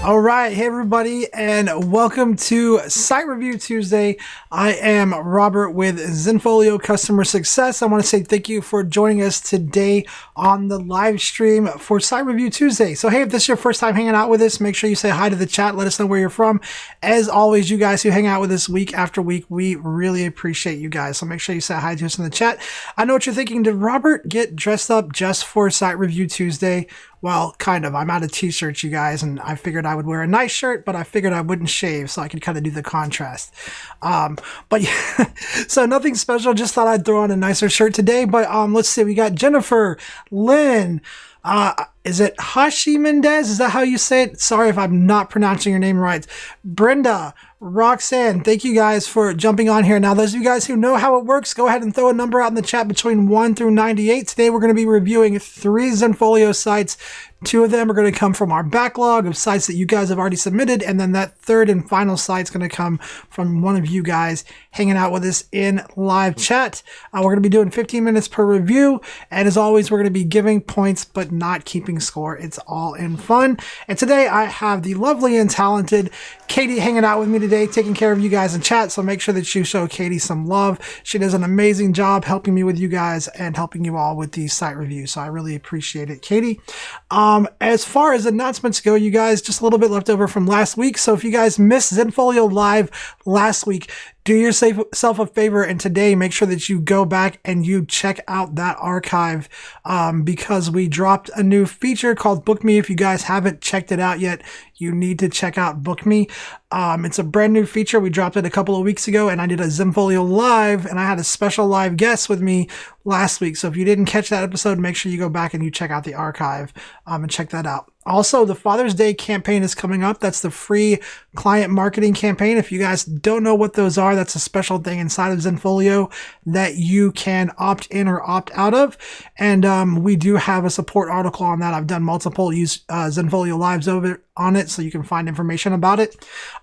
All right, hey everybody, and welcome to Site Review Tuesday. I am Robert with Zenfolio Customer Success. I want to say thank you for joining us today on the live stream for Site Review Tuesday. So hey, if this is your first time hanging out with us, make sure you say hi to the chat. Let us know where you're from. As always, you guys who hang out with us week after week, we really appreciate you guys. So make sure you say hi to us in the chat. I know what you're thinking. Did Robert get dressed up just for Site Review Tuesday? Well, kind of. I'm out of t-shirts, you guys, and I figured I would wear a nice shirt, but I figured I wouldn't shave so I could kind of do the contrast. But yeah, so nothing special. Just thought I'd throw on a nicer shirt today. But let's see. We got Jennifer, Lynn. Is it Hashi Mendez? Is that how you say it? Sorry if I'm not pronouncing your name right. Brenda, Roxanne, thank you guys for jumping on here. Now, those of you guys who know how it works, go ahead and throw a number out in the chat between 1 through 98. Today, we're going to be reviewing 3 Zenfolio sites. 2 of them are going to come from our backlog of sites that you guys have already submitted. And then that third and final site is going to come from one of you guys hanging out with us in live chat. We're going to be doing 15 minutes per review. And as always, we're going to be giving points, but not keeping score. It's all in fun. And today I have the lovely and talented Katie hanging out with me today, taking care of you guys in chat. So make sure that you show Katie some love. She does an amazing job helping me with you guys and helping you all with these site reviews. So I really appreciate it, Katie. As far as announcements go, you guys, just a little bit left over from last week. So if you guys missed Zenfolio Live last week, do yourself a favor and today make sure that you go back and you check out that archive because we dropped a new feature called Book Me. If you guys haven't checked it out yet, you need to check out Book Me. It's a brand new feature. We dropped it a couple of weeks ago and I did a Zenfolio Live and I had a special live guest with me last week. So if you didn't catch that episode, make sure you go back and you check out the archive and check that out. Also, the Father's Day campaign is coming up. That's the free client marketing campaign. If you guys don't know what those are, that's a special thing inside of Zenfolio that you can opt in or opt out of. And we do have a support article on that. I've done multiple Zenfolio Lives over on it, so you can find information about it.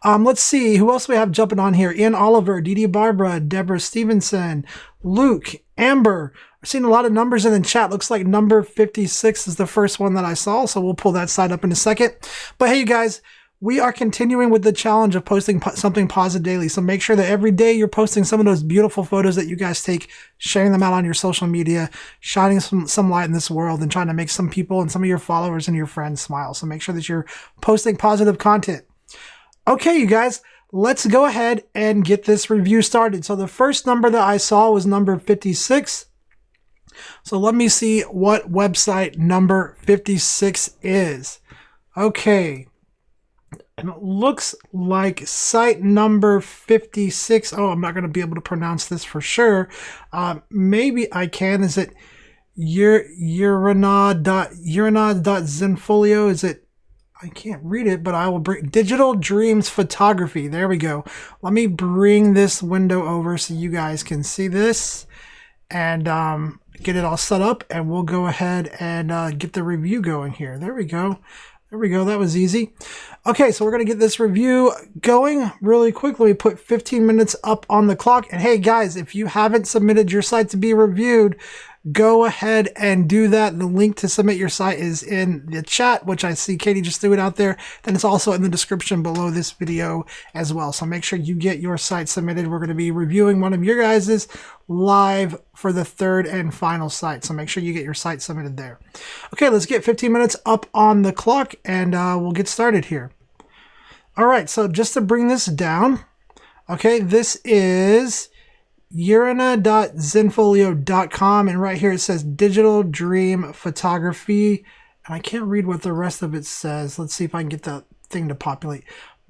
Let's see. Who else we have jumping on here? Ian Oliver, Dee Barbara, Deborah Stevenson, Luke, Amber. I've seen a lot of numbers in the chat. Looks like number 56 is the first one that I saw, so we'll pull that side up in a second. But hey, you guys, we are continuing with the challenge of posting something positive daily. So make sure that every day you're posting some of those beautiful photos that you guys take, sharing them out on your social media, shining some light in this world and trying to make some people and some of your followers and your friends smile. So make sure that you're posting positive content. Okay, you guys, let's go ahead and get this review started. So the first number that I saw was number 56. So let me see what website number 56 is. Okay. And it looks like site number 56. Oh, I'm not going to be able to pronounce this for sure. Maybe I can. Is it urina.zenfolio? Is it? I can't read it, but I will bring Digital Dreams Photography. There we go. Let me bring this window over so you guys can see this and get it all set up, and we'll go ahead and get the review going here. There we go. There we go. That was easy. Okay, so we're going to get this review going really quickly. We put 15 minutes up on the clock. And hey, guys, if you haven't submitted your site to be reviewed, go ahead and do that. The link to submit your site is in the chat, which I see Katie just threw it out there. Then it's also in the description below this video as well. So make sure you get your site submitted. We're going to be reviewing one of your guys's live for the third and final site. So make sure you get your site submitted there. Okay, let's get 15 minutes up on the clock and we'll get started here. All right, so just to bring this down, okay, this is urina.zenfolio.com, and right here it says Digital Dream Photography, and I can't read what the rest of it says. Let's see if I can get the thing to populate.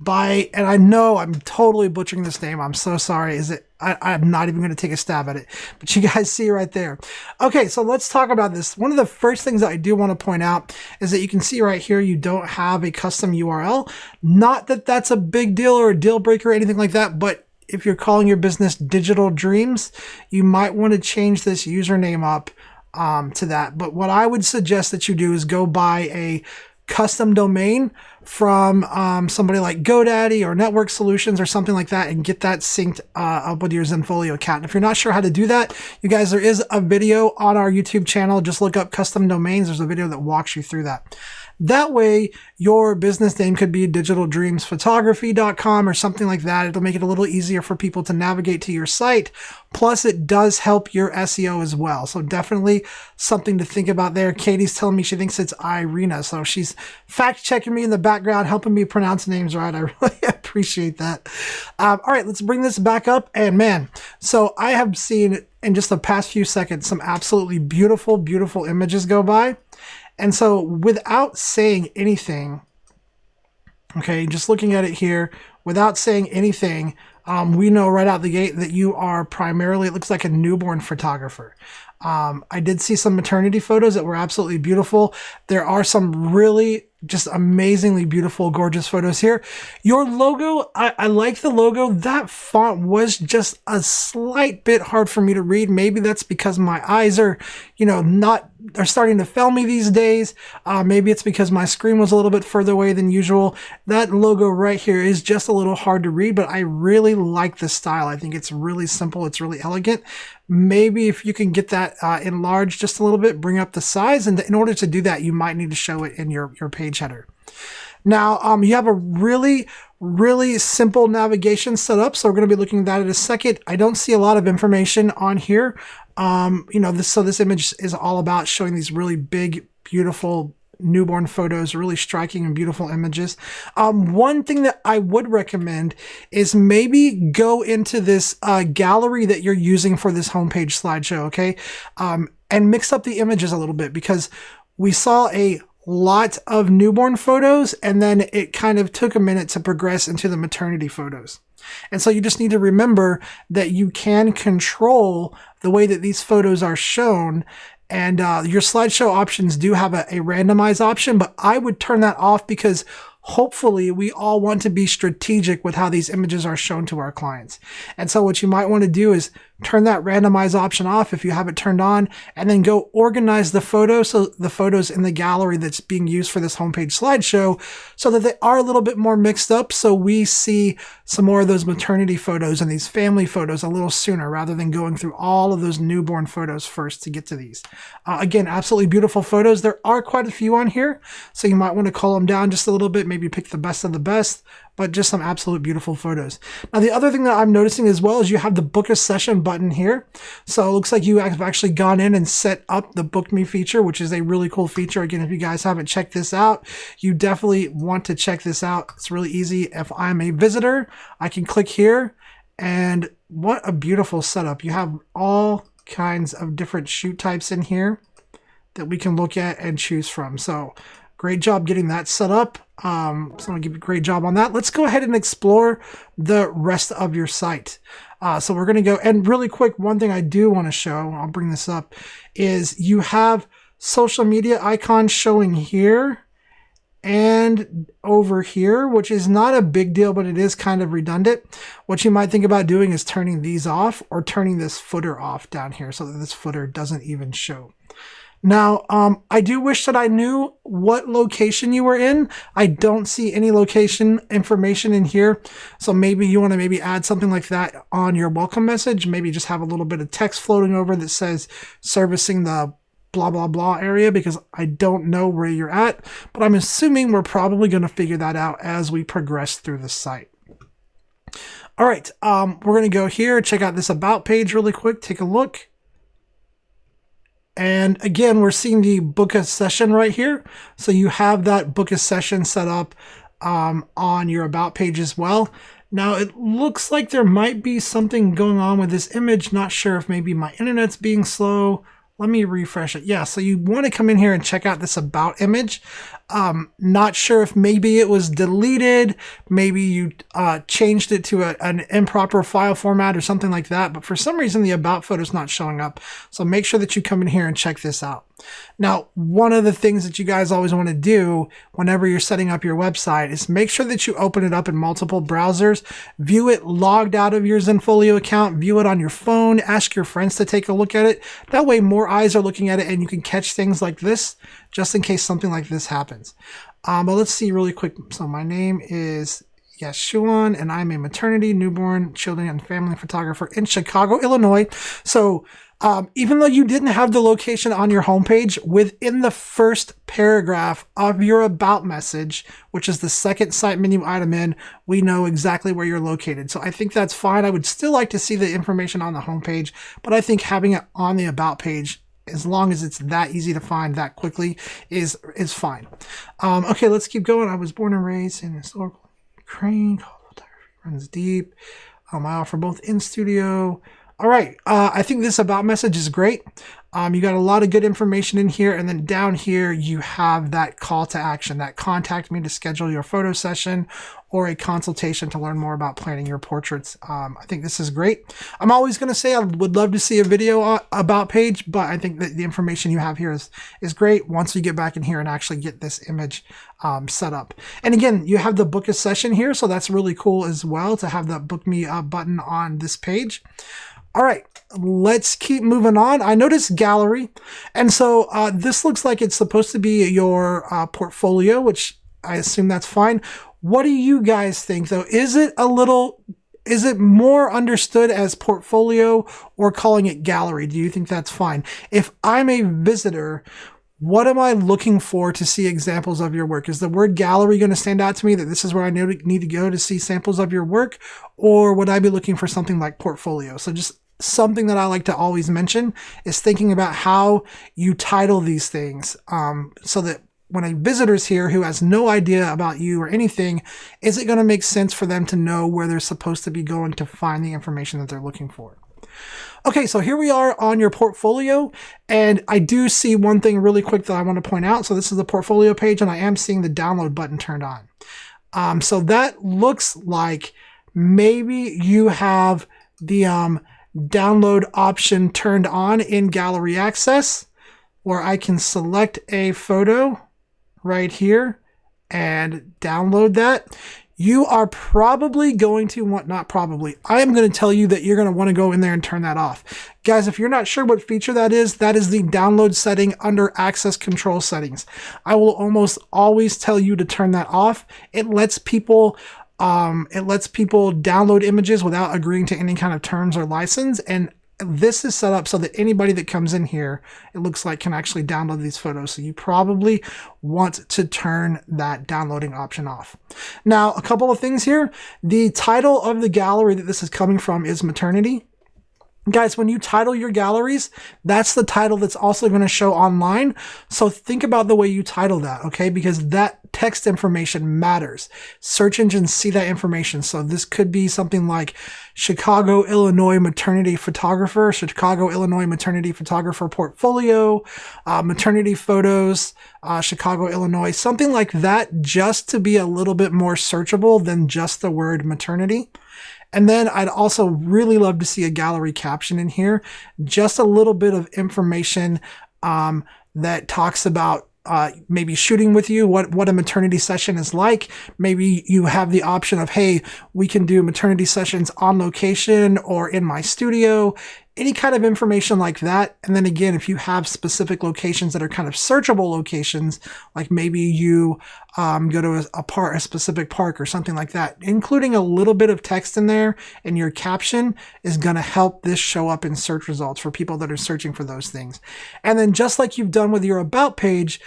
And I know I'm totally butchering this name. I'm so sorry. I'm not even going to take a stab at it, but you guys see right there. Okay, so let's talk about this. One of the first things that I do want to point out is that you can see right here, you don't have a custom URL. Not that that's a big deal or a deal breaker or anything like that, but if you're calling your business Digital Dreams, you might want to change this username up to that. But what I would suggest that you do is go buy a custom domain from somebody like GoDaddy or Network Solutions or something like that and get that synced up with your Zenfolio account. And if you're not sure how to do that, you guys, there is a video on our YouTube channel. Just look up custom domains. There's a video that walks you through that. That way, your business name could be digitaldreamsphotography.com or something like that. It'll make it a little easier for people to navigate to your site. Plus, it does help your SEO as well. So definitely something to think about there. Katie's telling me she thinks it's Irina. So she's fact checking me in the background, helping me pronounce names right. I really appreciate that. All right, let's bring this back up. And man, so I have seen in just the past few seconds some absolutely beautiful, beautiful images go by. And so without saying anything, okay, just looking at it here, without saying anything, we know right out the gate that you are primarily, it looks like a newborn photographer. I did see some maternity photos that were absolutely beautiful. There are some really just amazingly beautiful, gorgeous photos here. Your logo, I like the logo. That font was just a slight bit hard for me to read. Maybe that's because my eyes are, are starting to fail me these days. Maybe it's because my screen was a little bit further away than usual. That logo right here is just a little hard to read, but I really like the style. I think it's really simple. It's really elegant. Maybe if you can get that enlarged just a little bit, bring up the size. And in order to do that, you might need to show it in your page header. Now, you have a really, really simple navigation set up. So we're going to be looking at that in a second. I don't see a lot of information on here. This image is all about showing these really big, beautiful newborn photos, really striking and beautiful images. One thing that I would recommend is maybe go into this gallery that you're using for this homepage slideshow, okay? And mix up the images a little bit, because we saw a lot of newborn photos and then it kind of took a minute to progress into the maternity photos. And so you just need to remember that you can control the way that these photos are shown. And your slideshow options do have a randomize option, but I would turn that off because hopefully we all want to be strategic with how these images are shown to our clients. And so what you might want to do is turn that randomize option off if you have it turned on, and then go organize the photos, so the photos in the gallery that's being used for this homepage slideshow, so that they are a little bit more mixed up, so we see some more of those maternity photos and these family photos a little sooner, rather than going through all of those newborn photos first to get to these. Again, absolutely beautiful photos. There are quite a few on here, so you might want to cull them down just a little bit, maybe pick the best of the best, but just some absolute beautiful photos. Now, the other thing that I'm noticing as well is you have the book a session button here. So it looks like you have actually gone in and set up the book me feature, which is a really cool feature. Again, if you guys haven't checked this out, you definitely want to check this out. It's really easy. If I'm a visitor, I can click here, and what a beautiful setup. You have all kinds of different shoot types in here that we can look at and choose from. So great job getting that set up. So I'm gonna give you a great job on that. Let's go ahead and explore the rest of your site. So we're gonna go, and really quick, one thing I do want to show, I'll bring this up, is you have social media icons showing here and over here, which is not a big deal, but it is kind of redundant. What you might think about doing is turning these off, or turning this footer off down here so that this footer doesn't even show. Now, I do wish that I knew what location you were in. I don't see any location information in here. So maybe you want to add something like that on your welcome message. Maybe just have a little bit of text floating over that says servicing the blah, blah, blah area, because I don't know where you're at. But I'm assuming we're probably going to figure that out as we progress through the site. All right, we're going to go here, check out this about page really quick, take a look. And again, we're seeing the book a session right here. So you have that book a session set up on your about page as well. Now it looks like there might be something going on with this image. Not sure if maybe my internet's being slow. Let me refresh it. Yeah, so you want to come in here and check out this about image. Not sure if maybe it was deleted, maybe you changed it to an improper file format or something like that, but for some reason the about photo is not showing up. So make sure that you come in here and check this out. Now, one of the things that you guys always want to do whenever you're setting up your website is make sure that you open it up in multiple browsers, view it logged out of your Zenfolio account, view it on your phone, ask your friends to take a look at it. That way more eyes are looking at it and you can catch things like this, just in case something like this happens. But let's see really quick. So my name is Yes, Shuan, and I'm a maternity, newborn, children, and family photographer in Chicago, Illinois. So even though you didn't have the location on your homepage, within the first paragraph of your about message, which is the second site menu item in, we know exactly where you're located. So I think that's fine. I would still like to see the information on the homepage, but I think having it on the about page, as long as it's that easy to find that quickly, is fine. Okay, let's keep going. I was born and raised in historical Ukraine. Runs deep. I offer both in studio. All right. I think this about message is great. You got a lot of good information in here. And then down here, you have that call to action, that contact me to schedule your photo session or a consultation to learn more about planning your portraits. I think this is great. I'm always going to say I would love to see a video about page, but I think that the information you have here is great once we get back in here and actually get this image set up. And again, you have the book a session here. So that's really cool as well to have that book me button on this page. All right, let's keep moving on. I noticed gallery. And so this looks like it's supposed to be your portfolio, which I assume that's fine. What do you guys think though? Is it more understood as portfolio or calling it gallery? Do you think that's fine? If I'm a visitor, what am I looking for to see examples of your work? Is the word gallery going to stand out to me that this is where I need to go to see samples of your work? Or would I be looking for something like portfolio? So just something that I like to always mention is thinking about how you title these things so that when a visitor's here who has no idea about you or anything, is it going to make sense for them to know where they're supposed to be going to find the information that they're looking for? Okay, so here we are on your portfolio, and I do see one thing really quick that I want to point out. So this is the portfolio page, and I am seeing the download button turned on. So that looks like maybe you have the download option turned on in gallery access, where I can select a photo right here and download that. You are probably going to want, not probably, I am going to tell you that you're going to want to go in there and turn that off. Guys, if you're not sure what feature that is the download setting under access control settings. I will almost always tell you to turn that off. It lets people download images without agreeing to any kind of terms or license. And this is set up so that anybody that comes in here, it looks like, can actually download these photos. So you probably want to turn that downloading option off. Now, a couple of things here. The title of the gallery that this is coming from is maternity. Guys, when you title your galleries, that's the title that's also going to show online. So think about the way you title that, okay? Because that text information matters. Search engines see that information. So this could be something like Chicago, Illinois maternity photographer, Chicago, Illinois maternity photographer portfolio, maternity photos, Chicago, Illinois, something like that, just to be a little bit more searchable than just the word maternity. And then I'd also really love to see a gallery caption in here, just a little bit of information that talks about maybe shooting with you, what a maternity session is like. Maybe you have the option of, hey, we can do maternity sessions on location or in my studio, any kind of information like that. And then again, if you have specific locations that are kind of searchable locations, like maybe you go to a specific park or something like that, including a little bit of text in there and your caption is going to help this show up in search results for people that are searching for those things. And then just like you've done with your about page,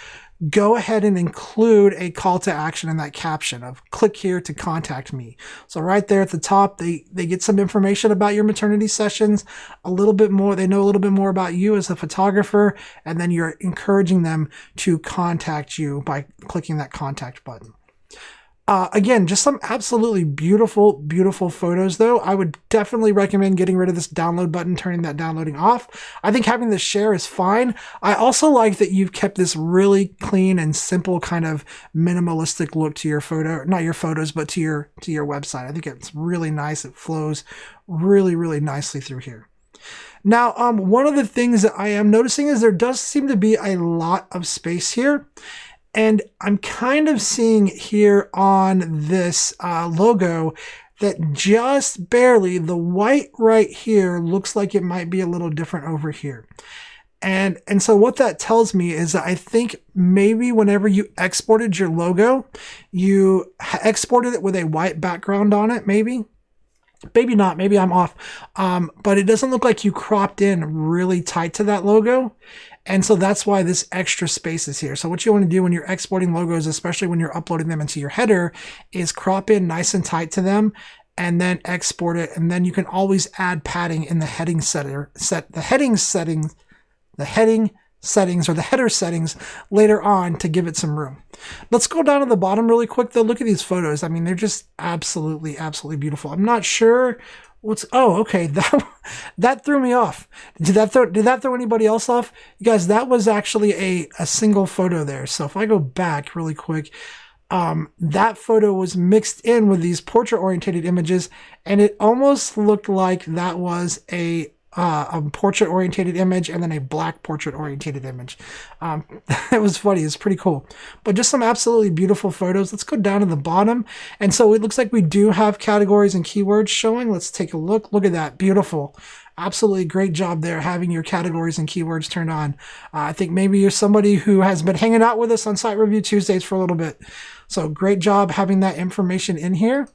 go ahead and include a call to action in that caption of click here to contact me. So right there at the top, they get some information about your maternity sessions, a little bit more. They know a little bit more about you as a photographer, and then you're encouraging them to contact you by clicking that contact button. Again, just some absolutely beautiful, beautiful photos though. I would definitely recommend getting rid of this download button, turning that downloading off. I think having the share is fine. I also like that you've kept this really clean and simple kind of minimalistic look to your photo, not your photos, but to your website. I think it's really nice. It flows really, really nicely through here. Now, one of the things that I am noticing is there does seem to be a lot of space here. And I'm kind of seeing here on this logo that just barely the white right here looks like it might be a little different over here. And so what that tells me is that I think maybe whenever you exported your logo, you exported it with a white background on it, maybe not, maybe I'm off. But it doesn't look like you cropped in really tight to that logo. And so that's why this extra space is here. So what you want to do when you're exporting logos, especially when you're uploading them into your header, is crop in nice and tight to them and then export it. And then you can always add padding in the heading settings or the header settings later on to give it some room. Let's go down to the bottom really quick though. Look at these photos. I mean, they're just absolutely beautiful. I'm not sure okay, that threw me off. Did that throw anybody else off? You guys, that was actually a single photo there. So if I go back really quick, that photo was mixed in with these portrait oriented images, and it almost looked like that was a portrait oriented image and then a black portrait oriented image. It was funny. It's pretty cool, but just some absolutely beautiful photos. Let's go down to the bottom. And so it looks like we do have categories and keywords showing. Let's take a look. Look at that. Beautiful. Absolutely great job there having your categories and keywords turned on. I think maybe you're somebody who has been hanging out with us on Site Review Tuesdays for a little bit. So great job having that information in here.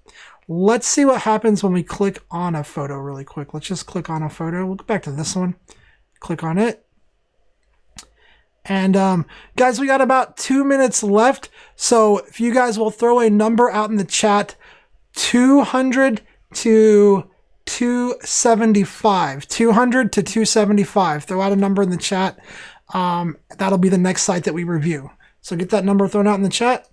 Let's see what happens when we click on a photo really quick. Let's just click on a photo. We'll go back to this one. Click on it. And guys, we got about 2 minutes left. So if you guys will throw a number out in the chat, 200 to 275. 200 to 275. Throw out a number in the chat. That'll be the next site that we review. So get that number thrown out in the chat.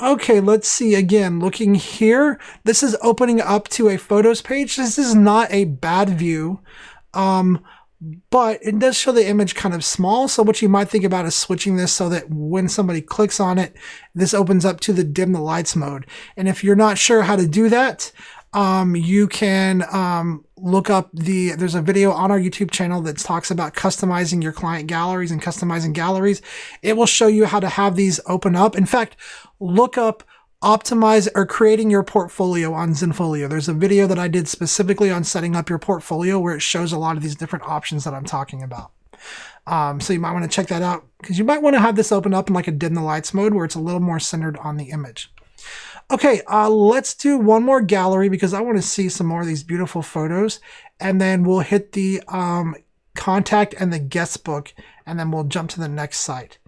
Okay, let's see. Again, looking here, this is opening up to a photos page. This is not a bad view, but it does show the image kind of small. So what you might think about is switching this so that when somebody clicks on it, this opens up to the dim the lights mode. And if you're not sure how to do that, you can look up there's a video on our YouTube channel that talks about customizing your client galleries and customizing galleries. It will show you how to have these open up. In fact, look up optimize or creating your portfolio on Zenfolio. There's a video that I did specifically on setting up your portfolio where it shows a lot of these different options that I'm talking about. So you might want to check that out because you might want to have this open up in like a dim the lights mode where it's a little more centered on the image. Okay, let's do one more gallery because I want to see some more of these beautiful photos, and then we'll hit the contact and the guest book, and then we'll jump to the next site.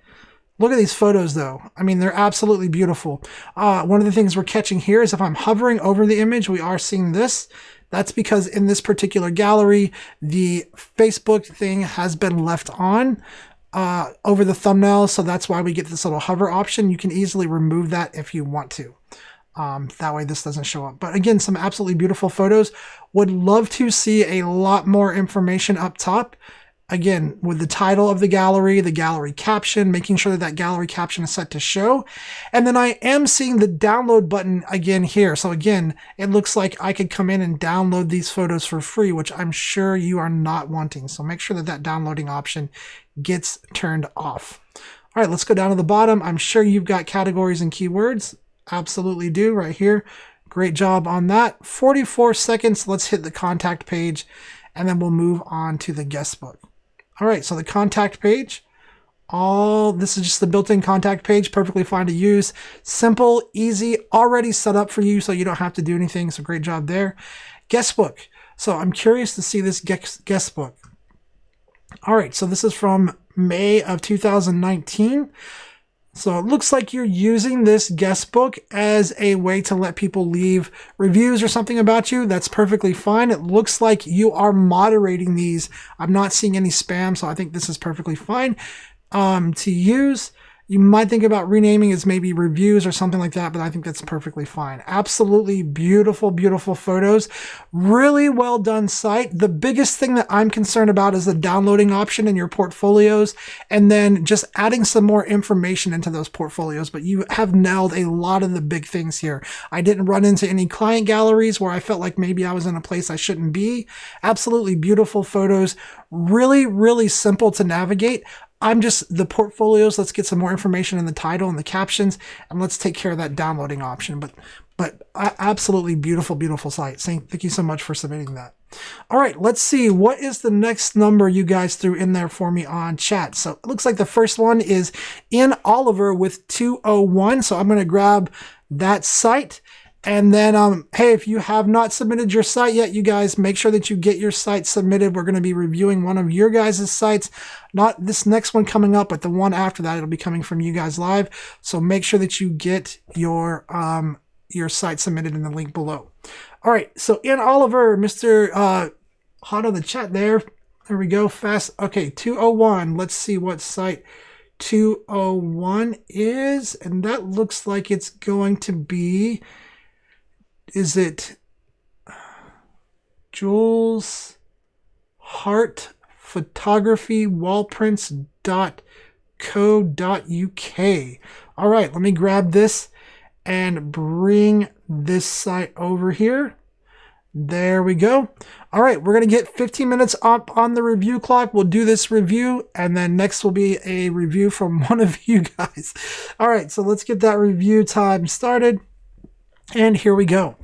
Look at these photos though. I mean, they're absolutely beautiful. One of the things we're catching here is if I'm hovering over the image, we are seeing this. That's because in this particular gallery, the Facebook thing has been left on over the thumbnail. So that's why we get this little hover option. You can easily remove that if you want to. That way this doesn't show up. But again, some absolutely beautiful photos. Would love to see a lot more information up top. Again, with the title of the gallery caption, making sure that gallery caption is set to show. And then I am seeing the download button again here. So again, it looks like I could come in and download these photos for free, which I'm sure you are not wanting. So make sure that that downloading option gets turned off. All right, let's go down to the bottom. I'm sure you've got categories and keywords. Absolutely do right here. Great job on that. 44 seconds. Let's hit the contact page and then we'll move on to the guest book. All right, so the contact page, this is just the built-in contact page, perfectly fine to use. Simple, easy, already set up for you so you don't have to do anything, so great job there. Guest book. So I'm curious to see this guest book. All right, so this is from May of 2019. So it looks like you're using this guest book as a way to let people leave reviews or something about you. That's perfectly fine. It looks like you are moderating these. I'm not seeing any spam, so I think this is perfectly fine to use. You might think about renaming as maybe reviews or something like that, but I think that's perfectly fine. Absolutely beautiful, beautiful photos. Really well done site. The biggest thing that I'm concerned about is the downloading option in your portfolios and then just adding some more information into those portfolios, but you have nailed a lot of the big things here. I didn't run into any client galleries where I felt like maybe I was in a place I shouldn't be. Absolutely beautiful photos. Really, really simple to navigate. I'm just the portfolios. Let's get some more information in the title and the captions, and let's take care of that downloading option. But absolutely beautiful, beautiful site. Thank you so much for submitting that. All right, let's see. What is the next number you guys threw in there for me on chat? So it looks like the first one is in Oliver with 201. So I'm going to grab that site. And then, hey, if you have not submitted your site yet, you guys make sure that you get your site submitted. We're going to be reviewing one of your guys' sites, not this next one coming up, but the one after that. It'll be coming from you guys live. So make sure that you get your site submitted in the link below. All right. So in Oliver, Mr. Hot on the chat there. There we go. Fast. Okay. 201. Let's see what site 201 is. And that looks like it's going to be, is it Jools Hart Photography Wallprints.co.uk. All right, let me grab this and bring this site over here. There we go. All right, we're going to get 15 minutes up on the review clock. We'll do this review, and then next will be a review from one of you guys. All right, so let's get that review time started. And here we go.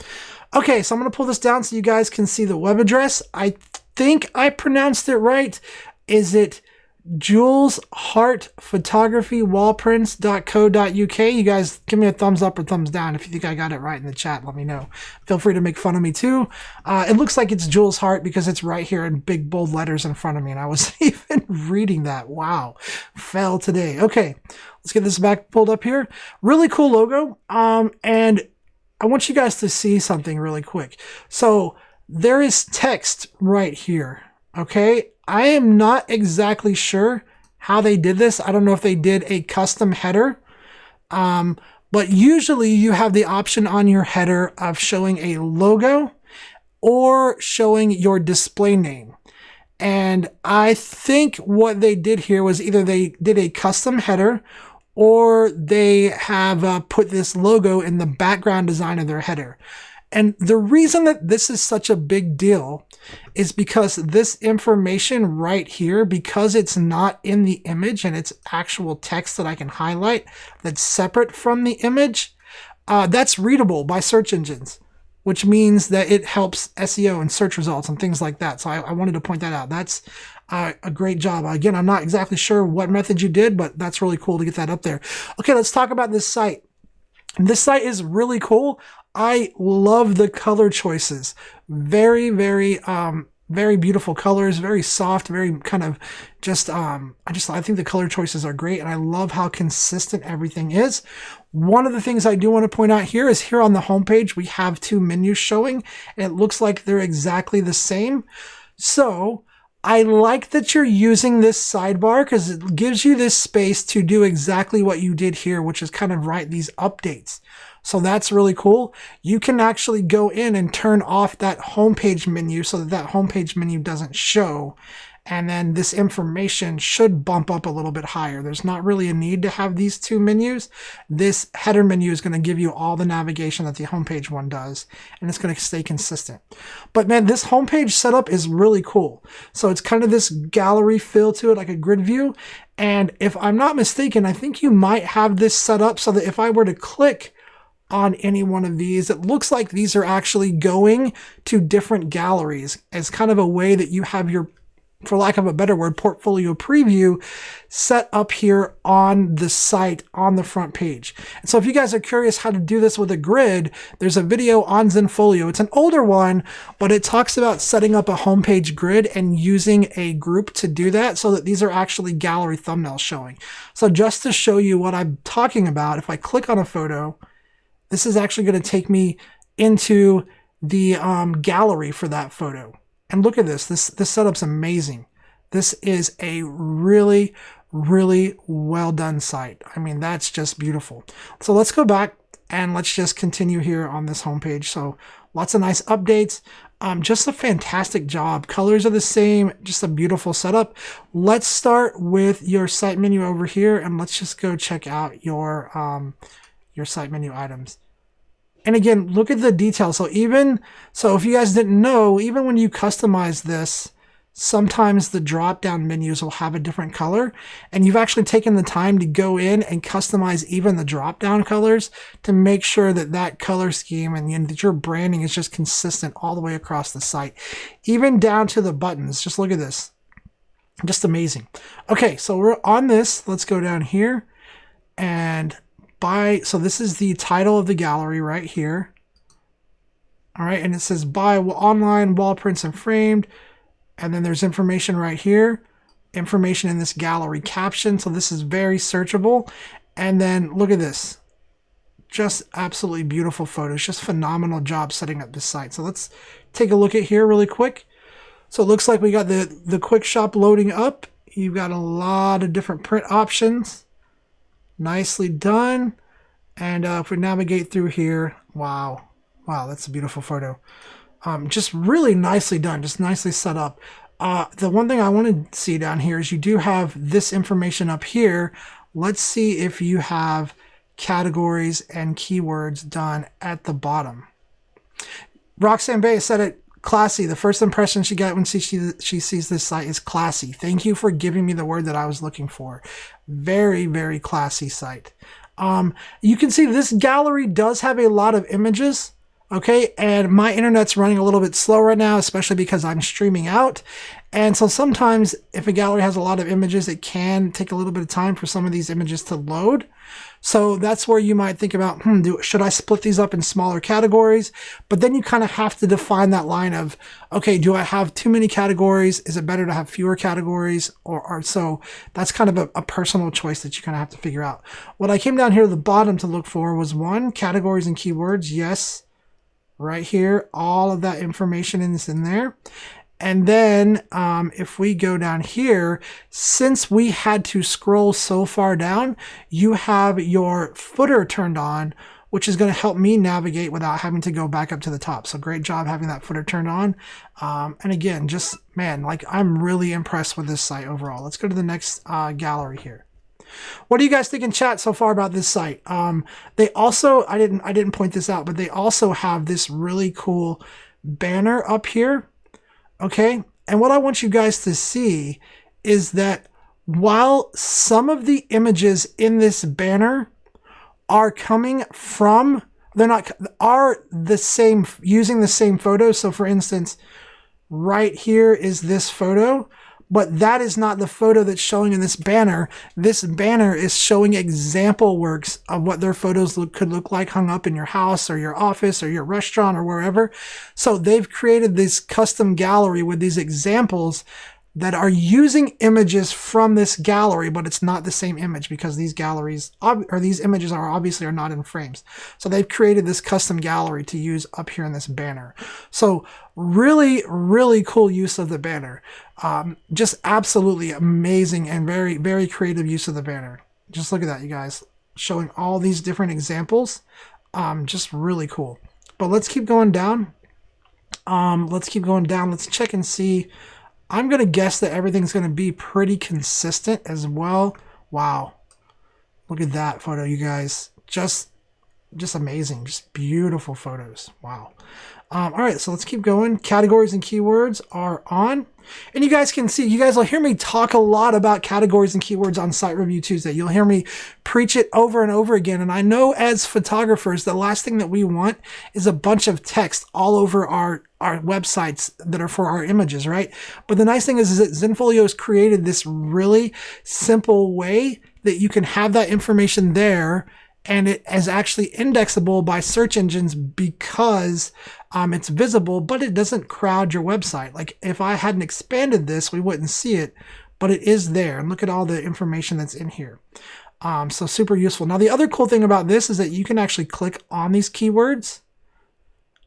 Okay, so I'm going to pull this down so you guys can see the web address. I think I pronounced it right. Is it Jools Hart Photography Wallprints.co.uk? You guys give me a thumbs up or thumbs down if you think I got it right in the chat. Let me know. Feel free to make fun of me too. It looks like it's Jools Hart because it's right here in big bold letters in front of me, and I wasn't even reading that. Wow, fell today. Okay, let's get this back pulled up here. Really cool logo. And I want you guys to see something really quick. So there is text right here. Okay. I am not exactly sure how they did this. I don't know if they did a custom header. But usually you have the option on your header of showing a logo or showing your display name. And I think what they did here was either they did a custom header or they have put this logo in the background design of their header. And the reason that this is such a big deal is because this information right here, because it's not in the image and it's actual text that I can highlight that's separate from the image, that's readable by search engines, which means that it helps SEO and search results and things like that. So I wanted to point that out. That's a great job. Again, I'm not exactly sure what method you did, but that's really cool to get that up there. Okay, let's talk about this site. This site is really cool. I love the color choices. Very, very, very beautiful colors, very soft, very kind of just, I think the color choices are great. And I love how consistent everything is. One of the things I do want to point out here is here on the homepage, we have two menus showing, and it looks like they're exactly the same. So I like that you're using this sidebar because it gives you this space to do exactly what you did here, which is kind of write these updates. So that's really cool. You can actually go in and turn off that homepage menu so that that homepage menu doesn't show. And then this information should bump up a little bit higher. There's not really a need to have these two menus. This header menu is going to give you all the navigation that the homepage one does, and it's going to stay consistent. But man, this homepage setup is really cool. So it's kind of this gallery feel to it, like a grid view. And if I'm not mistaken, I think you might have this set up so that if I were to click on any one of these, it looks like these are actually going to different galleries as kind of a way that you have your, for lack of a better word, portfolio preview set up here on the site on the front page. And so if you guys are curious how to do this with a grid, there's a video on Zenfolio. It's an older one, but it talks about setting up a homepage grid and using a group to do that so that these are actually gallery thumbnails showing. So just to show you what I'm talking about, if I click on a photo, this is actually going to take me into the gallery for that photo. And look at this. This setup's amazing. This is a really, really well done site. I mean, that's just beautiful. So let's go back and let's just continue here on this homepage. So lots of nice updates. Just a fantastic job. Colors are the same. Just a beautiful setup. Let's start with your site menu over here, and let's just go check out your site menu items. And again, look at the detail. So if you guys didn't know, even when you customize this, sometimes the drop down menus will have a different color, and you've actually taken the time to go in and customize even the drop down colors to make sure that that color scheme and that your branding is just consistent all the way across the site, even down to the buttons. Just look at this. Just amazing. Okay, so we're on this. Let's go down here and so this is the title of the gallery right here. All right, and it says buy online wall prints and framed. And then there's information right here, information in this gallery caption. So this is very searchable. And then look at this. Just absolutely beautiful photos. Just phenomenal job setting up this site. So let's take a look at here really quick. So it looks like we got the quick shop loading up. You've got a lot of different print options. Nicely done. And if we navigate through here, wow. Wow, that's a beautiful photo. Just really nicely done, just nicely set up. The one thing I want to see down here is you do have this information up here. Let's see if you have categories and keywords done at the bottom. Roxanne Bay said it classy. The first impression she got when she sees this site is classy. Thank you for giving me the word that I was looking for. Very, very classy site. You can see this gallery does have a lot of images. Okay, and my internet's running a little bit slow right now, especially because I'm streaming out. And so sometimes if a gallery has a lot of images, it can take a little bit of time for some of these images to load. So that's where you might think about, should I split these up in smaller categories? But then you kind of have to define that line of, okay, do I have too many categories? Is it better to have fewer categories? Or so that's kind of a personal choice that you kind of have to figure out. What I came down here to the bottom to look for was one, categories and keywords. Yes. Right here, all of that information is in there. And then if we go down here, since we had to scroll so far down, you have your footer turned on, which is going to help me navigate without having to go back up to the top. So great job having that footer turned on. And again, just, man, like I'm really impressed with this site overall. Let's go to the next gallery here. What do you guys think in chat so far about this site? They also, I didn't point this out, but they also have this really cool banner up here. Okay. And what I want you guys to see is that while some of the images in this banner are coming from, are the same, using the same photos. So for instance, right here is this photo. But that is not the photo that's showing in this banner. This banner is showing example works of what their photos could look like hung up in your house or your office or your restaurant or wherever. So they've created this custom gallery with these examples that are using images from this gallery, but it's not the same image because these galleries or these images are obviously not in frames. So they've created this custom gallery to use up here in this banner. So really, really cool use of the banner. Just absolutely amazing and very, very creative use of the banner. Just look at that, you guys, showing all these different examples. Just really cool. But let's keep going down. Let's keep going down. Let's check and see. I'm going to guess that everything's going to be pretty consistent as well. Wow. Look at that photo, you guys. Just amazing. Just beautiful photos. Wow. All right, so let's keep going. Categories and keywords are on. And you guys can see, you guys will hear me talk a lot about categories and keywords on Site Review Tuesday. You'll hear me preach it over and over again. And I know as photographers, the last thing that we want is a bunch of text all over our websites that are for our images, right? But the nice thing is that Zenfolio has created this really simple way that you can have that information there, and it is actually indexable by search engines because it's visible, but it doesn't crowd your website. Like if I hadn't expanded this, we wouldn't see it, but it is there. And look at all the information that's in here. So super useful. Now, the other cool thing about this is that you can actually click on these keywords.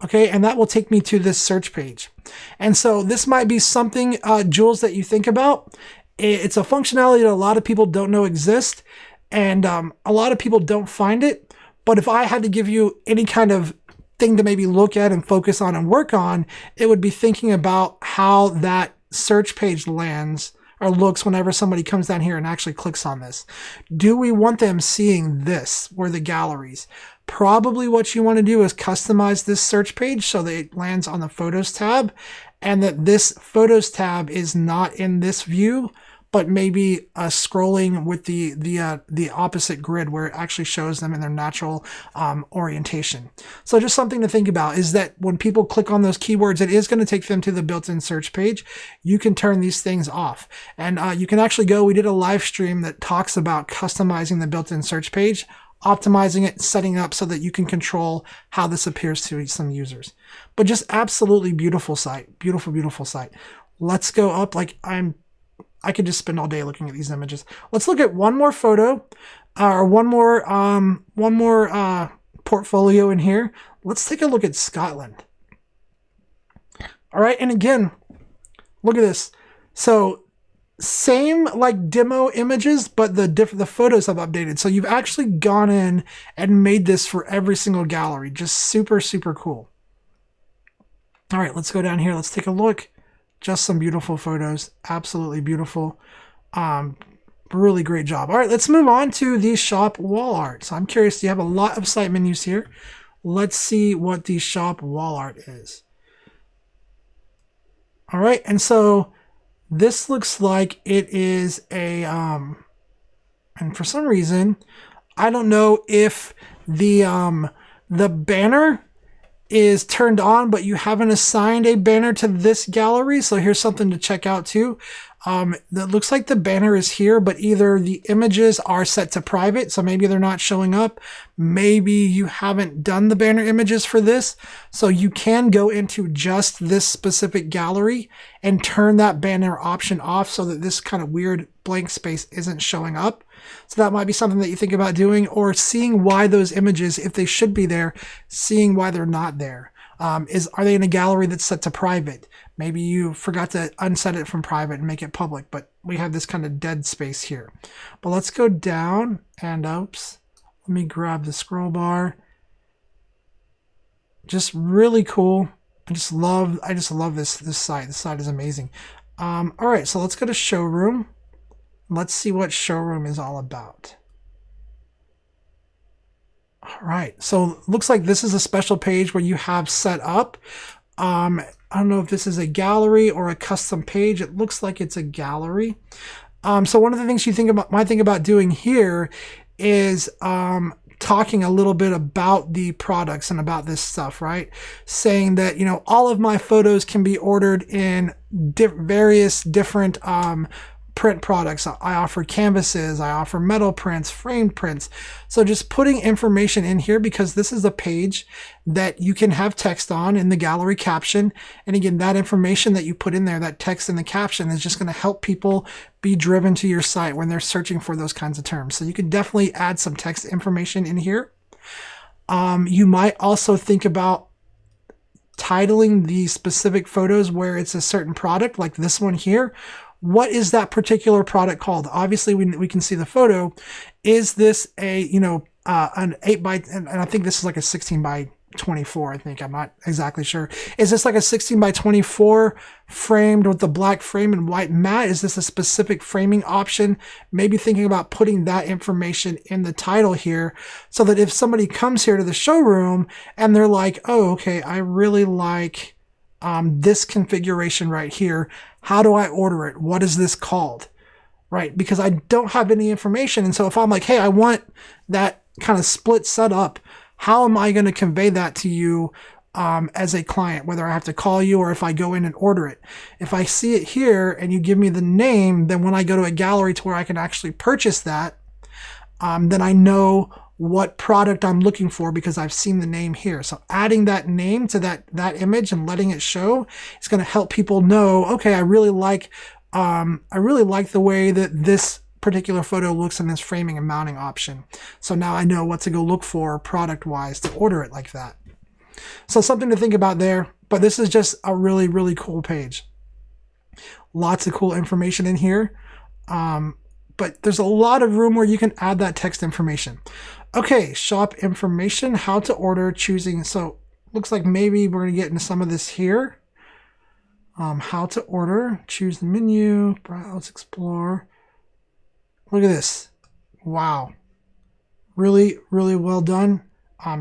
Okay, and that will take me to this search page. And so this might be something, Jools, that you think about. It's a functionality that a lot of people don't know exists. And a lot of people don't find it. But if I had to give you any kind of thing to maybe look at and focus on and work on, it would be thinking about how that search page lands or looks whenever somebody comes down here and actually clicks on this. Do we want them seeing this, where the galleries? Probably what you want to do is customize this search page so that it lands on the Photos tab. and that this photos tab is not in this view, but maybe scrolling with the opposite grid where it actually shows them in their natural orientation. So just something to think about is that when people click on those keywords, it is going to take them to the built-in search page. You can turn these things off, and you can actually go, we did a live stream that talks about customizing the built-in search page, optimizing it, setting it up so that you can control how this appears to some users. But just absolutely beautiful site, beautiful, beautiful site. Let's go up. Like I could just spend all day looking at these images. Let's look at one more photo, or one more portfolio in here. Let's take a look at Scotland. All right, and again, look at this. So same like demo images, but the photos have updated. So you've actually gone in and made this for every single gallery. Just super, super cool. All right, let's go down here. Let's take a look. Just some beautiful photos. Absolutely beautiful. Really great job. All right, let's move on to the shop wall art. So I'm curious, you have a lot of site menus here. Let's see what the shop wall art is. All right, and so this looks like it is a, and for some reason, I don't know if the banner is turned on, but you haven't assigned a banner to this gallery. So here's something to check out too. That looks like the banner is here, but either the images are set to private, so maybe they're not showing up. Maybe you haven't done the banner images for this. So you can go into just this specific gallery and turn that banner option off so that this kind of weird blank space isn't showing up. So that might be something that you think about doing, or seeing why those images, if they should be there, seeing why they're not there. Are they in a gallery that's set to private? Maybe you forgot to unset it from private and make it public, but we have this kind of dead space here. But let's go down and oops, let me grab the scroll bar. Just really cool. I just love this site. This site is amazing. All right, so let's go to showroom. Let's see what showroom is all about. All right, so it looks like this is a special page where you have set up. I don't know if this is a gallery or a custom page. It looks like it's a gallery. So one of the things you might think about doing here is talking a little bit about the products and about this stuff, right? Saying that, you know, all of my photos can be ordered in various different print products. I offer canvases, I offer metal prints, framed prints. So just putting information in here, because this is a page that you can have text on in the gallery caption. And again, that information that you put in there, that text in the caption, is just going to help people be driven to your site when they're searching for those kinds of terms. So you can definitely add some text information in here. You might also think about titling the specific photos where it's a certain product, like this one here. What is that particular product called? Obviously, we can see the photo. Is this a, you know, an 8 by, and I think this is like a 16 by 24, I think. I'm not exactly sure. Is this like a 16 by 24 framed with the black frame and white matte? Is this a specific framing option? Maybe thinking about putting that information in the title here, so that if somebody comes here to the showroom and they're like, oh, okay, I really like this configuration right here. How do I order it? What is this called? Right? Because I don't have any information. And so if I'm like, hey, I want that kind of split setup, how am I going to convey that to you as a client, whether I have to call you or if I go in and order it? If I see it here and you give me the name, then when I go to a gallery to where I can actually purchase that, then I know what product I'm looking for because I've seen the name here. So adding that name to that image and letting it show is going to help people know, okay, I really like the way that this particular photo looks in this framing and mounting option. So now I know what to go look for product wise to order it like that. So something to think about there, but this is just a really, really cool page. Lots of cool information in here. But there's a lot of room where you can add that text information. Okay, shop information, how to order, choosing. So looks like maybe we're going to get into some of this here. How to order, choose the menu, browse, explore. Look at this. Wow. Really, really well done.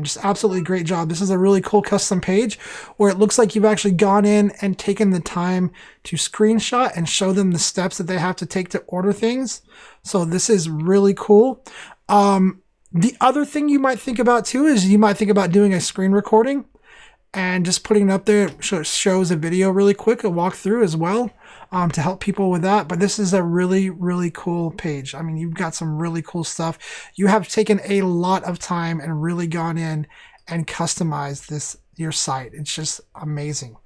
Just absolutely great job. This is a really cool custom page where it looks like you've actually gone in and taken the time to screenshot and show them the steps that they have to take to order things. So this is really cool. The other thing you might think about too is you might think about doing a screen recording and just putting it up there. Shows a video really quick, a walkthrough as well, to help people with that. But this is a really, really cool page. I mean, you've got some really cool stuff. You have taken a lot of time and really gone in and customized your site. It's just amazing.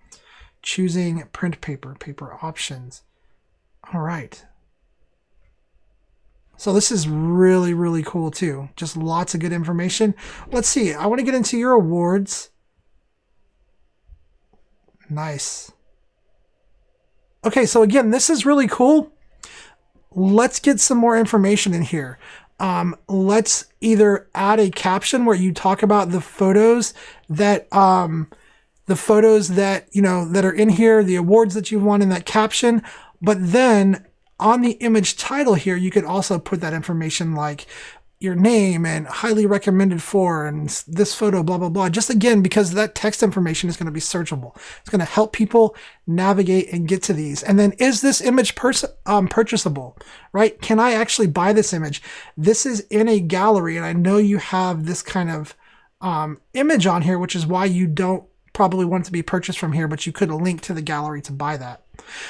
Choosing print paper options. All right. So this is really, really cool too. Just lots of good information. Let's see. I want to get into your awards. Nice. Okay, so again, this is really cool. Let's get some more information in here. Let's either add a caption where you talk about the photos that that are in here, the awards that you've won in that caption. But then on the image title here, you could also put that information like your name and highly recommended for and this photo, blah, blah, blah. Just again, because that text information is going to be searchable. It's going to help people navigate and get to these. And then is this image purchasable, right? Can I actually buy this image? This is in a gallery, and I know you have this kind of image on here, which is why you don't probably want it to be purchased from here, but you could link to the gallery to buy that.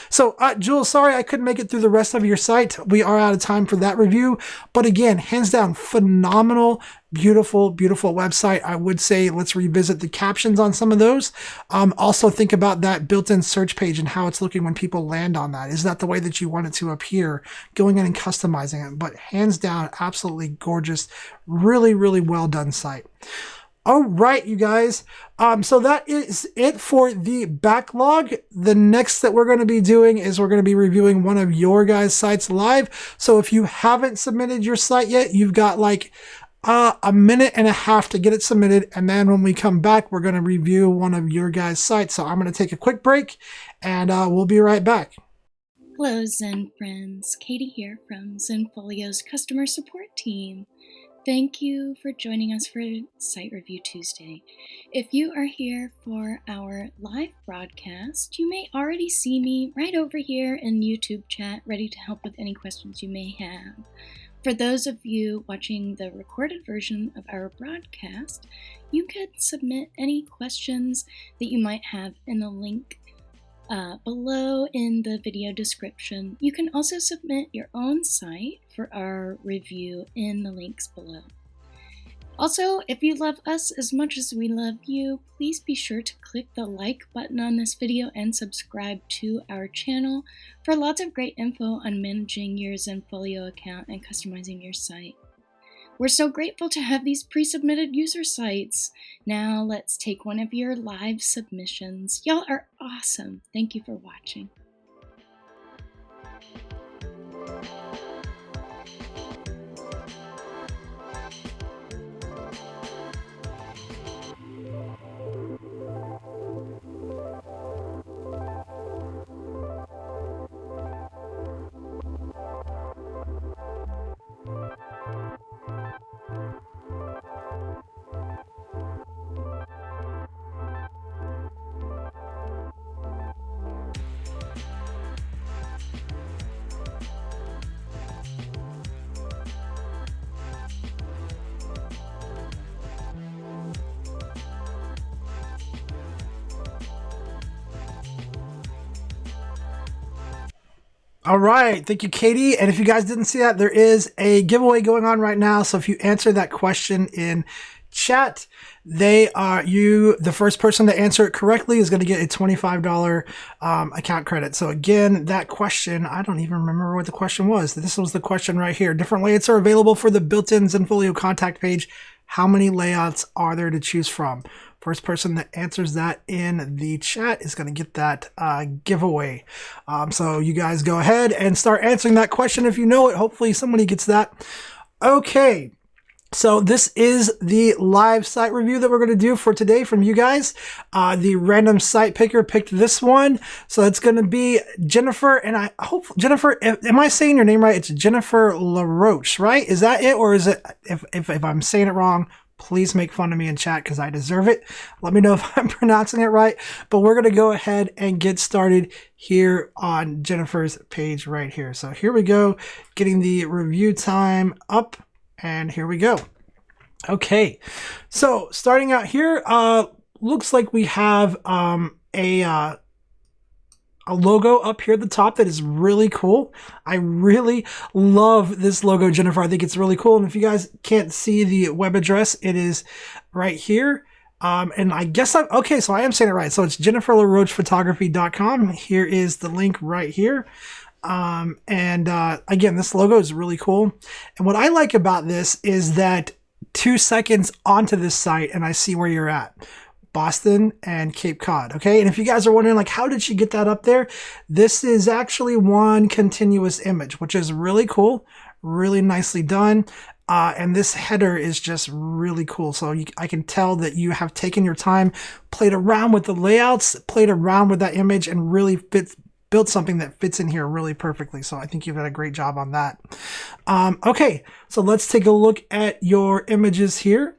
So, Jools, sorry I couldn't make it through the rest of your site. We are out of time for that review. But again, hands down, phenomenal, beautiful, beautiful website. I would say let's revisit the captions on some of those. Also think about that built-in search page and how it's looking when people land on that. Is that the way that you want it to appear? Going in and customizing it. But hands down, absolutely gorgeous, really, really well done site. All right, you guys. So that is it for the backlog. The next that we're going to be doing is we're going to be reviewing one of your guys' sites live. So if you haven't submitted your site yet, you've got like a minute and a half to get it submitted. And then when we come back, we're going to review one of your guys' sites. So I'm going to take a quick break and we'll be right back. Hello, Zen friends. Katie here from Zenfolio's customer support team. Thank you for joining us for Site Review Tuesday. If you are here for our live broadcast, you may already see me right over here in YouTube chat, ready to help with any questions you may have. For those of you watching the recorded version of our broadcast, you could submit any questions that you might have in the link below in the video description. You can also submit your own site for our review in the links below. Also, if you love us as much as we love you, please be sure to click the like button on this video and subscribe to our channel for lots of great info on managing your Zenfolio account and customizing your site. We're so grateful to have these pre-submitted user sites. Now let's take one of your live submissions. Y'all are awesome. Thank you for watching. All right. Thank you, Katie. And if you guys didn't see that, there is a giveaway going on right now. So if you answer that question in chat, the first person to answer it correctly is going to get a $25 account credit. So again, that question, I don't even remember what the question was. This was the question right here. Different layouts are available for the built-in Zenfolio contact page. How many layouts are there to choose from? First person that answers that in the chat is going to get that giveaway. So you guys go ahead and start answering that question if you know it. Hopefully somebody gets that. Okay. So this is the live site review that we're going to do for today from you guys. The random site picker picked this one. So it's going to be Jennifer, and I hope, Jennifer, am I saying your name right? It's Jennifer LaRoche, right? Is that it? Or is it, if I'm saying it wrong, please make fun of me in chat because I deserve it. Let me know if I'm pronouncing it right. But we're going to go ahead and get started here on Jennifer's page right here. So here we go, getting the review time up, and here we go. Okay, so starting out here, looks like we have a logo up here at the top that is really cool. I really love this logo, Jennifer. I think it's really cool. And if you guys can't see the web address, it is right here. And I guess okay, so I am saying it right. So it's jenniferlarochephotography.com. Here is the link right here. Again, this logo is really cool. And what I like about this is that 2 seconds onto this site and I see where you're at. Boston and Cape Cod. Okay. And if you guys are wondering, like, how did she get that up there? This is actually one continuous image, which is really cool, really nicely done. And this header is just really cool. So I can tell that you have taken your time, played around with the layouts, played around with that image, and really built something that fits in here really perfectly. So I think you've done a great job on that. Okay. So let's take a look at your images here.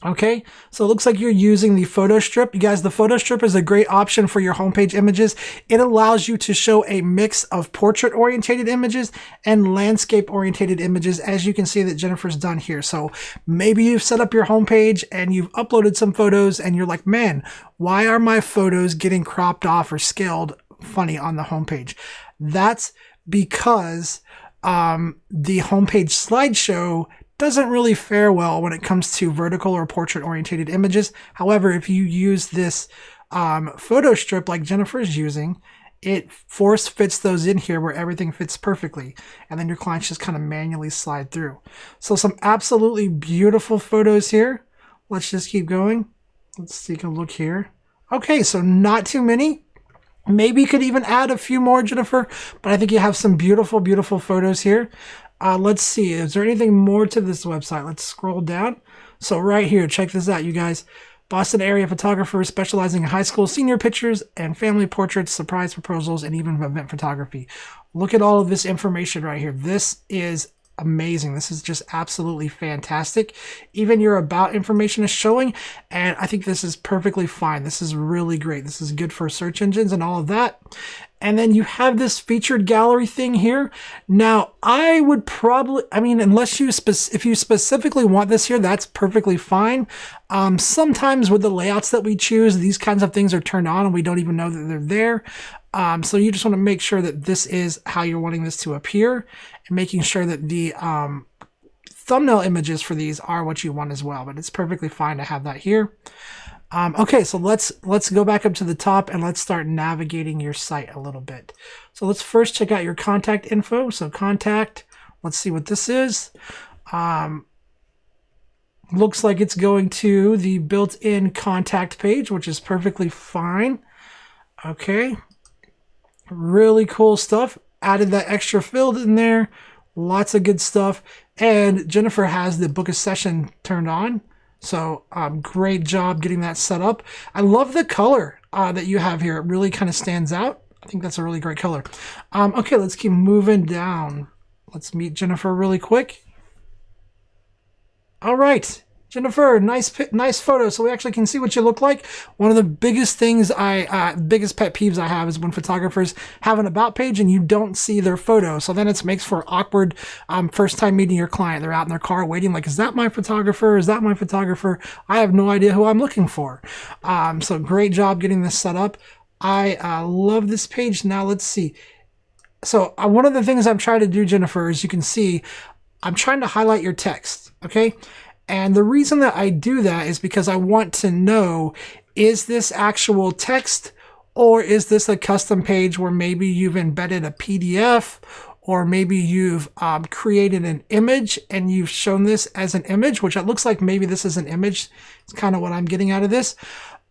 Okay, so it looks like you're using the photo strip. You guys, the photo strip is a great option for your homepage images. It allows you to show a mix of portrait orientated images and landscape orientated images, as you can see that Jennifer's done here. So maybe you've set up your homepage and you've uploaded some photos and you're like, man, why are my photos getting cropped off or scaled funny on the homepage? That's because the homepage slideshow doesn't really fare well when it comes to vertical or portrait orientated images. However, if you use this photo strip like Jennifer's using, it force fits those in here where everything fits perfectly. And then your clients just kind of manually slide through. So some absolutely beautiful photos here. Let's just keep going. Let's take a look here. Okay, so not too many. Maybe you could even add a few more, Jennifer, but I think you have some beautiful, beautiful photos here. Let's see, is there anything more to this website? Let's scroll down. So right here, check this out, you guys. Boston area photographer specializing in high school senior pictures and family portraits, surprise proposals, and even event photography. Look at all of this information right here. This is amazing. This is just absolutely fantastic. Even your about information is showing, and I think this is perfectly fine. This is really great. This is good for search engines and all of that. And then you have this featured gallery thing here. Now, I would probably, I mean, unless you, if you specifically want this here, that's perfectly fine. Sometimes with the layouts that we choose, these kinds of things are turned on and we don't even know that they're there. So you just want to make sure that this is how you're wanting this to appear and making sure that the thumbnail images for these are what you want as well. But it's perfectly fine to have that here. Okay, so let's go back up to the top and let's start navigating your site a little bit. So let's first check out your contact info. So contact, let's see what this is. Looks like it's going to the built-in contact page, which is perfectly fine. Okay, really cool stuff. Added that extra field in there. Lots of good stuff. And Jennifer has the book a session turned on. So great job getting that set up. I love the color that you have here. It really kind of stands out. I think that's a really great color. Okay, let's keep moving down. Let's meet Jennifer really quick. All right, Jennifer, nice photo. So we actually can see what you look like. One of the biggest things biggest pet peeves I have is when photographers have an about page and you don't see their photo. So then it makes for awkward first time meeting your client. They're out in their car waiting like, is that my photographer? Is that my photographer? I have no idea who I'm looking for. So great job getting this set up. I love this page. Now let's see. So one of the things I'm trying to do, Jennifer, as you can see, I'm trying to highlight your text. Okay. And the reason that I do that is because I want to know, is this actual text or is this a custom page where maybe you've embedded a PDF or maybe you've created an image and you've shown this as an image, which it looks like maybe this is an image. It's kind of what I'm getting out of this.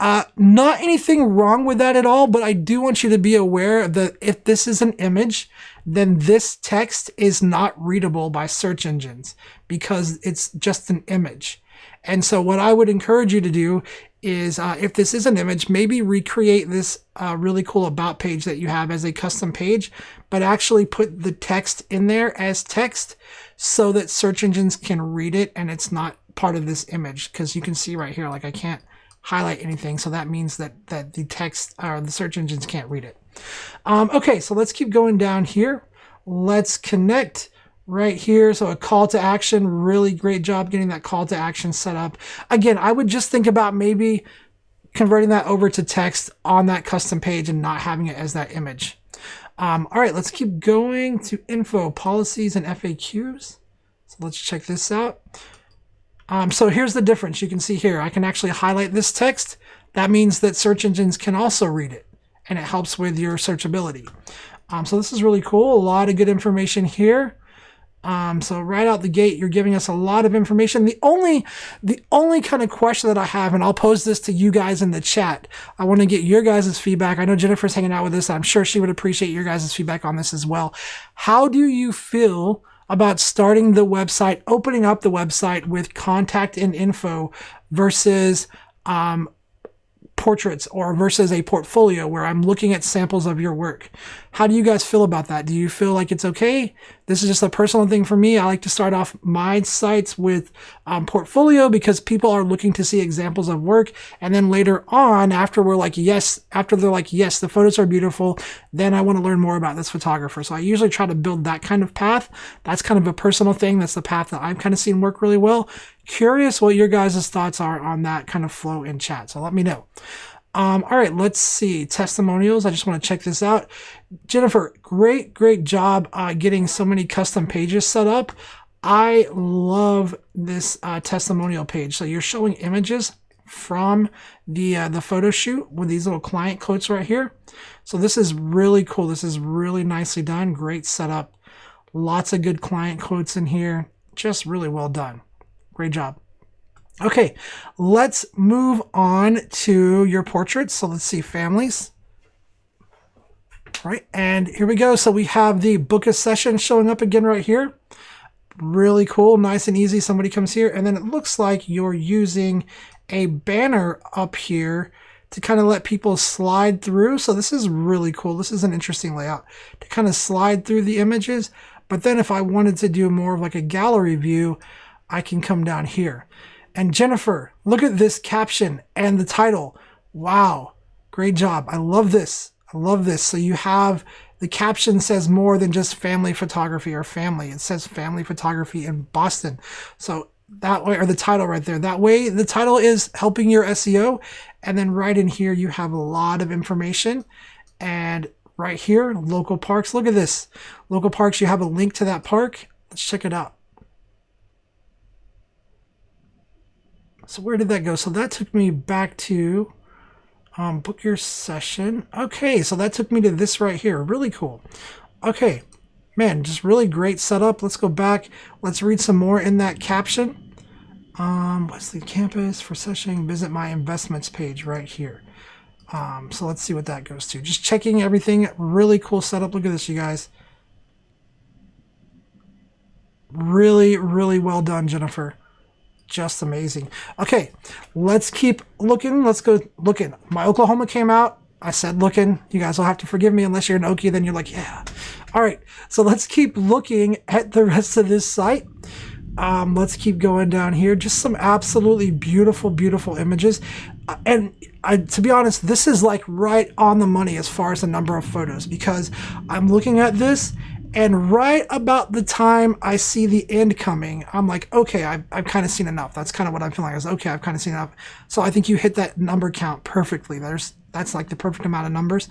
Not anything wrong with that at all, but I do want you to be aware that if this is an image, then this text is not readable by search engines because it's just an image. And so what I would encourage you to do is if this is an image, maybe recreate this really cool about page that you have as a custom page, but actually put the text in there as text so that search engines can read it and it's not part of this image, because you can see right here, like I can't highlight anything. So that means that the text or the search engines can't read it. Okay, so let's keep going down here. Let's connect right here. So a call to action, really great job getting that call to action set up. Again, I would just think about maybe converting that over to text on that custom page and not having it as that image. All right, let's keep going to info, policies, and FAQs. So let's check this out. So here's the difference. You can see here, I can actually highlight this text. That means that search engines can also read it, and it helps with your searchability. So this is really cool. A lot of good information here. So right out the gate, you're giving us a lot of information. The only kind of question that I have, and I'll pose this to you guys in the chat. I want to get your guys' feedback. I know Jennifer's hanging out with us. I'm sure she would appreciate your guys' feedback on this as well. How do you feel about starting the website, opening up the website with contact and info versus portraits, or versus a portfolio where I'm looking at samples of your work? How do you guys feel about that? Do you feel like it's okay? This is just a personal thing for me. I like to start off my sites with portfolio, because people are looking to see examples of work. And then later on, after they're like, yes, the photos are beautiful, then I want to learn more about this photographer. So I usually try to build that kind of path. That's kind of a personal thing. That's the path that I've kind of seen work really well. Curious what your guys' thoughts are on that kind of flow in chat. So let me know. All right, let's see. Testimonials. I just want to check this out. Jennifer, great job getting so many custom pages set up. I love this testimonial page. So you're showing images from the photo shoot with these little client quotes right here. So this is really cool. This is really nicely done. Great setup. Lots of good client quotes in here. Just really well done. Great job. Okay, let's move on to your portraits. So let's see, families. All right, and here we go. So we have the book a session showing up again right here. Really cool, nice and easy. Somebody comes here, and then it looks like you're using a banner up here to kind of let people slide through. So this is really cool. This is an interesting layout to kind of slide through the images. But then if I wanted to do more of like a gallery view, I can come down here. And Jennifer, look at this caption and the title. Wow, great job. I love this. I love this. So you have, the caption says more than just family photography or family. It says family photography in Boston. So that way, or the title right there, that way the title is helping your SEO. And then right in here, you have a lot of information. And right here, local parks. Look at this. Local parks, you have a link to that park. Let's check it out. So where did that go? So that took me back to book your session. Okay, so that took me to this right here. Really cool. Okay, man, just really great setup. Let's go back. Let's read some more in that caption. Wesley Campus for session. Visit my investments page right here. So let's see what that goes to. Just checking everything. Really cool setup. Look at this, you guys. Really, really well done, Jennifer. Just amazing. Okay, let's keep looking. Let's go looking. My Oklahoma came out. I said looking. You guys will have to forgive me unless you're an Okie, then you're like, yeah. All right, so let's keep looking at the rest of this site. Let's keep going down here. Just some absolutely beautiful, beautiful images. And to be honest, this is like right on the money as far as the number of photos, because I'm looking at this, and right about the time I see the end coming, I'm like, okay, I've kind of seen enough. That's kind of what I'm feeling. I was okay, I've kind of seen enough. So I think you hit that number count perfectly. That's like the perfect amount of numbers.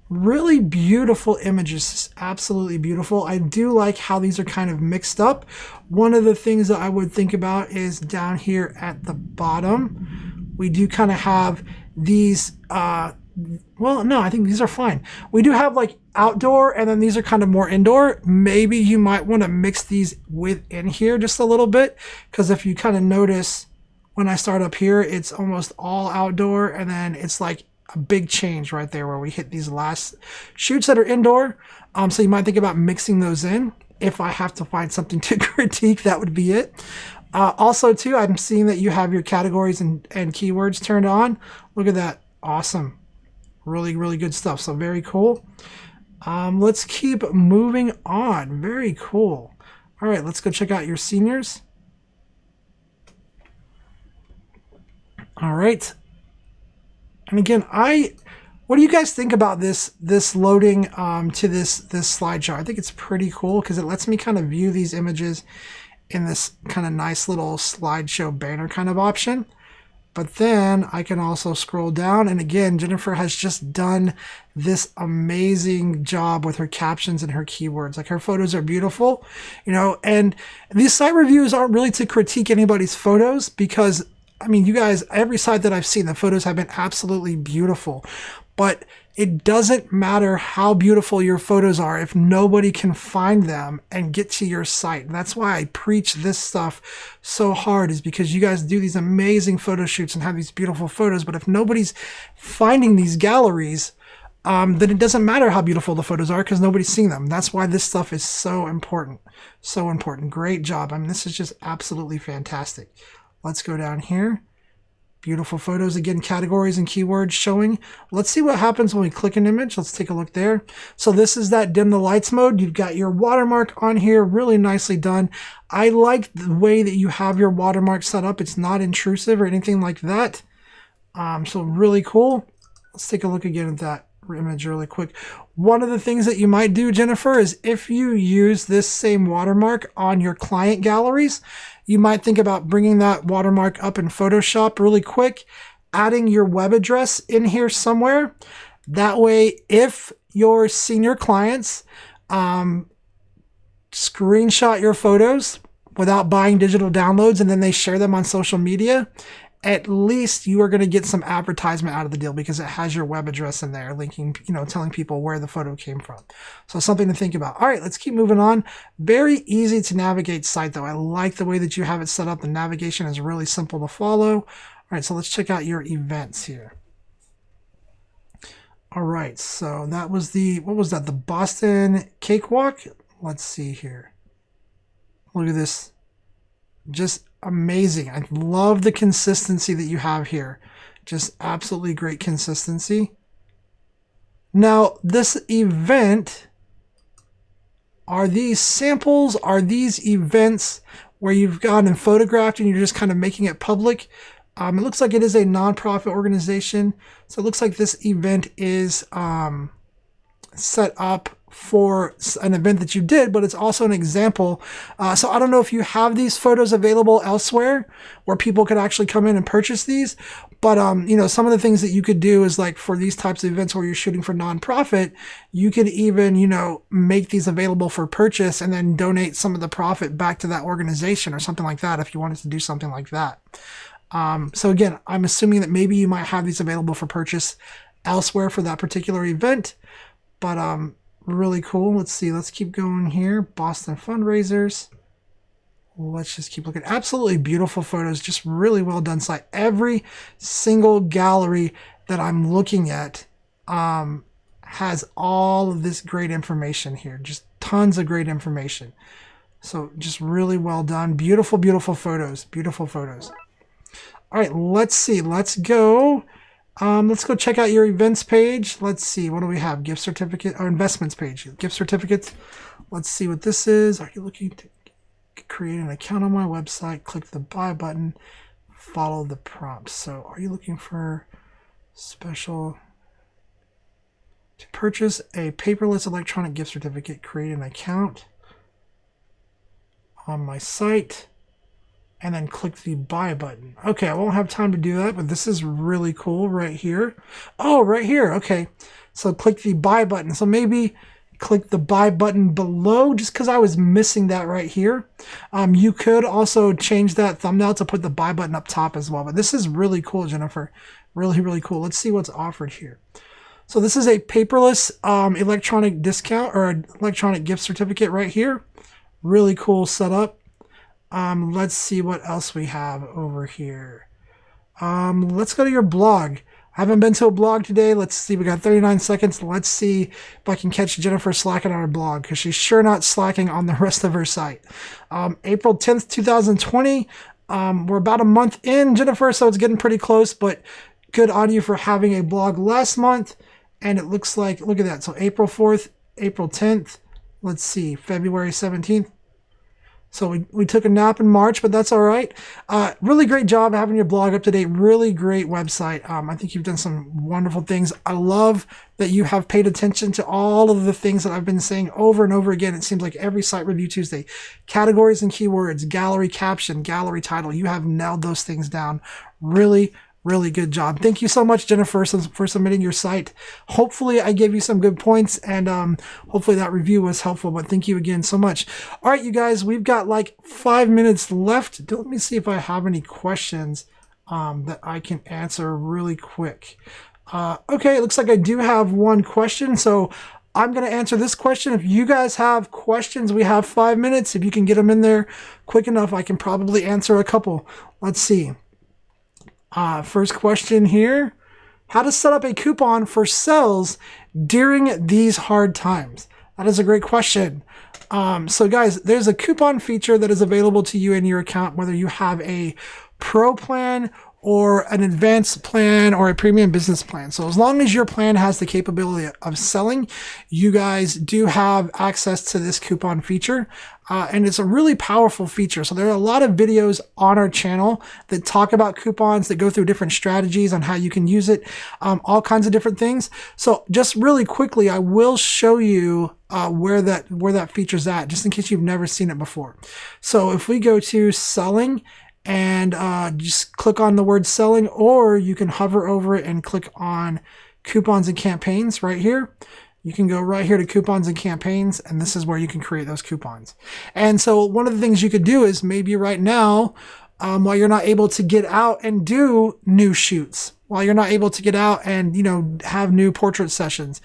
Really beautiful images, absolutely beautiful. I do like how these are kind of mixed up. One of the things that I would think about is down here at the bottom, we do kind of have these, well, no, I think these are fine. We do have like outdoor, and then these are kind of more indoor. Maybe you might want to mix these within here just a little bit, because if you kind of notice when I start up here, it's almost all outdoor, and then it's like a big change right there where we hit these last shoots that are indoor. So you might think about mixing those in. If I have to find something to critique, that would be it. Also too, I'm seeing that you have your categories and keywords turned on. Look at that. Awesome. Really, really good stuff. So very cool. Let's keep moving on. Very cool. All right, let's go check out your seniors. All right. And again, what do you guys think about this loading to this slideshow? I think it's pretty cool because it lets me kind of view these images in this kind of nice little slideshow banner kind of option. But then I can also scroll down, and again, Jennifer has just done this amazing job with her captions and her keywords. Like, her photos are beautiful, you know, and these site reviews aren't really to critique anybody's photos because, I mean, you guys, every site that I've seen, the photos have been absolutely beautiful. But it doesn't matter how beautiful your photos are if nobody can find them and get to your site. And that's why I preach this stuff so hard, is because you guys do these amazing photo shoots and have these beautiful photos. But if nobody's finding these galleries, then it doesn't matter how beautiful the photos are because nobody's seeing them. That's why this stuff is so important. So important. Great job. I mean, this is just absolutely fantastic. Let's go down here. Beautiful photos. Again, categories and keywords showing. Let's see what happens when we click an image. Let's take a look there. So this is that dim the lights mode. You've got your watermark on here. Really nicely done. I like the way that you have your watermark set up. It's not intrusive or anything like that. So really cool. Let's take a look again at that image really quick. One of the things that you might do, Jennifer, is if you use this same watermark on your client galleries, you might think about bringing that watermark up in Photoshop really quick, adding your web address in here somewhere. That way, if your senior clients screenshot your photos without buying digital downloads and then they share them on social media, at least you are going to get some advertisement out of the deal because it has your web address in there linking, you know, telling people where the photo came from. So something to think about. All right, let's keep moving on. Very easy to navigate site though. I like the way that you have it set up. The navigation is really simple to follow. All right, so let's check out your events here. All right, so that was what was that? The Boston Cakewalk? Let's see here. Look at this. Just amazing. I love the consistency that you have here. Just absolutely great consistency. Now, this event, are these samples? Are these events where you've gone and photographed and you're just kind of making it public? It looks like it is a nonprofit organization. So it looks like this event is set up for an event that you did, but it's also an example. So I don't know if you have these photos available elsewhere where people could actually come in and purchase these. But, you know, some of the things that you could do is like for these types of events where you're shooting for nonprofit, you could even, you know, make these available for purchase and then donate some of the profit back to that organization or something like that if you wanted to do something like that. So again, I'm assuming that maybe you might have these available for purchase elsewhere for that particular event. But really cool. Let's see. Let's keep going here. Boston fundraisers. Let's just keep looking. Absolutely beautiful photos. Just really well done site. Every single gallery that I'm looking at has all of this great information here. Just tons of great information. So just really well done. Beautiful, beautiful photos. Beautiful photos. All right, let's see. Let's go check out your events page. Let's see. What do we have? Gift certificate or investments page. Gift certificates. Let's see what this is. Are you looking to create an account on my website? Click the buy button. Follow the prompts. So are you looking for special to purchase a paperless electronic gift certificate? Create an account on my site. And then click the buy button. Okay, I won't have time to do that, but this is really cool right here. Oh, right here. Okay, so click the buy button. So maybe click the buy button below just because I was missing that right here. You could also change that thumbnail to put the buy button up top as well. But this is really cool, Jennifer. Really, really cool. Let's see what's offered here. So this is a paperless electronic discount or electronic gift certificate right here. Really cool setup. Let's see what else we have over here. Let's go to your blog. I haven't been to a blog today. Let's see. We got 39 seconds. Let's see if I can catch Jennifer slacking on her blog because she's sure not slacking on the rest of her site. April 10th, 2020. We're about a month in, Jennifer, so it's getting pretty close, but good on you for having a blog last month. And it looks like, look at that. So April 4th, April 10th. Let's see, February 17th. So we took a nap in March, but that's all right. Really great job having your blog up to date. Really great website. I think you've done some wonderful things. I love that you have paid attention to all of the things that I've been saying over and over again. It seems like every Site Review Tuesday, categories and keywords, gallery caption, gallery title, you have nailed those things down. Really good job. Thank you so much, Jennifer, for submitting your site. Hopefully I gave you some good points, and hopefully that review was helpful, but thank you again so much. All right, you guys, we've got like 5 minutes left. Let me see if I have any questions that I can answer really quick. Okay, it looks like I do have one question, so I'm going to answer this question. If you guys have questions, we have 5 minutes. If you can get them in there quick enough, I can probably answer a couple. Let's see. First question here. How to set up a coupon for sales during these hard times? That is a great question. So guys, there's a coupon feature that is available to you in your account, whether you have a pro plan or an advanced plan or a premium business plan. So as long as your plan has the capability of selling, you guys do have access to this coupon feature. And it's a really powerful feature. So there are a lot of videos on our channel that talk about coupons, that go through different strategies on how you can use it, all kinds of different things. So just really quickly, I will show you where that feature's at, just in case you've never seen it before. So if we go to selling, and just click on the word selling, or you can hover over it and click on coupons and campaigns right here. You can go right here to coupons and campaigns, and this is where you can create those coupons. And so one of the things you could do is maybe right now, while you're not able to get out and do new shoots, while you're not able to get out and, have new portrait sessions,